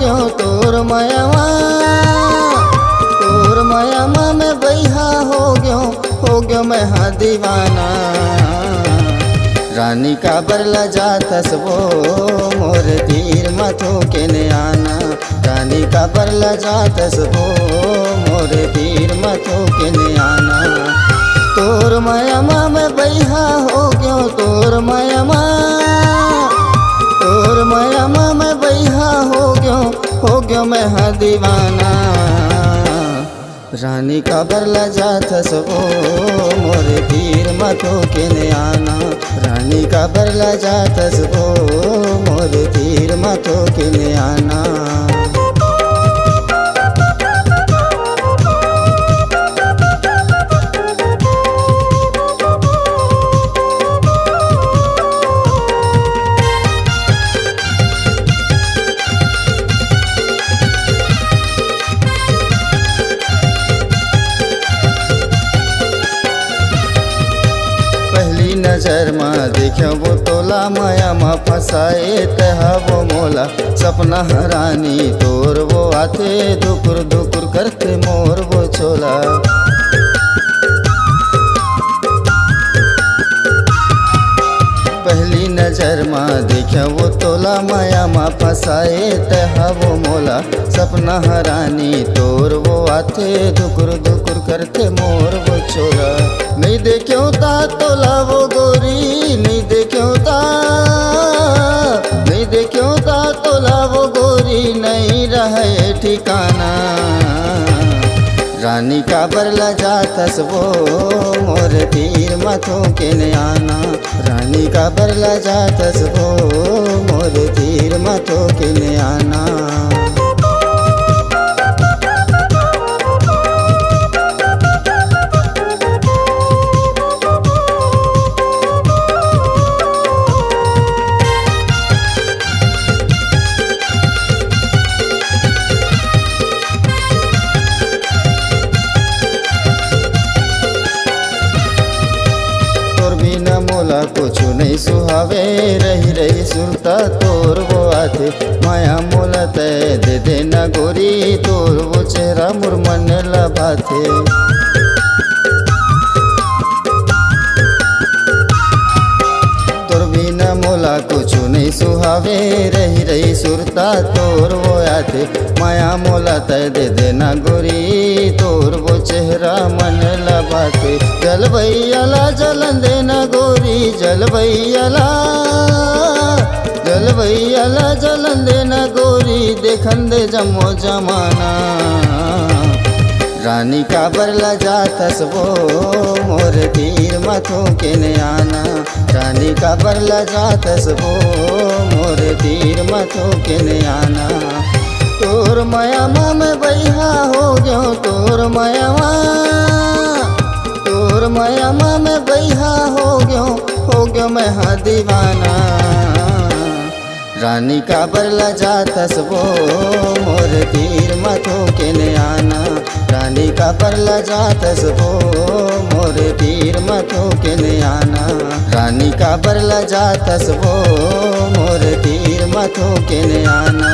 गयो तोर मयवा, तोर मयवा में बैहा हो गयो मैं हाँ दीवाना। रानी का बरला जातस वो मोर तीर मथो के ने आना। रानी का बरला जातस वो मोर तीर मथो के ने आना। तोर मयमा में बैहा हो गयो तोर मयमा, तोर मयमा में बैहा हो गयो मैं हाँ दीवाना। रानी का बरला जातस वो मोर तीर मथो के ने आना। रानी का बरला जातस वो मोर तीर मथो के ने आना। नजर में देखो वो तोला माया में फसाए तहा वो मोला। सपना हरानी तोर वो आते दुकुर दुकुर करते मोर वो चोला। पहली नजर में देखो वो तोला माया में फसाए तहा वो मोला। सपना हरानी तोर वो आते दुकुर दुकुर करते मोर वो चोला। नहीं देखो ता तोला वो गोरी, नहीं देखो ता, नहीं देखो ता तोला वो गोरी नहीं रहे ठिकाना। रानी का बरला जातस वो मोर तीर मथो के ने आना। रानी का बरला जातस वो मोर तीर मथो के ने आना। मोला कुछ नहीं सुहावे रही रही सुरता तोर वो आते। माया मोला तय दे देना गोरी तोर वो चेहरा मुरमन लबाते। तोर बिना मोला कुछ नहीं सुहावे रही रही सुरता तोर वो आते। माया मोला तय दे देना गोरी तोर वो चेहरा मन लबाते। जल भैयाला जलन देना गोरी, जल भैयाला, जल भैयाला जलन देना गोरी देखन दे जमो जमाना। रानी का बरला जातस वो मोर तीर मथो के ने आना। रानी का बरला जातस वो मोर तीर मथो के ने आना। तोर मयमा में बैहा हो गयो तोर मयमा, तोर मयमा में बैहा हो गयो मैं हाँ दीवाना। रानी का बरला जातस वो मोर तीर मथो के ने आना। रानी का बरला जातस वो मोर तीर मथो के ने आना। रानी का बरला जातस वो मोर तीर मथो के ने आना।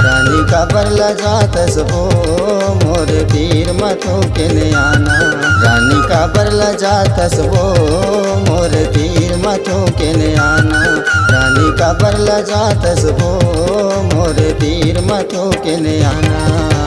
रानी का बरला जातस वो मोर तीर मथो के ने आना। रानी का बरला जातस वो मोर तीर मथो के ने आना। रानी का बरला जातस वो मोर तीर मथो के ने आना।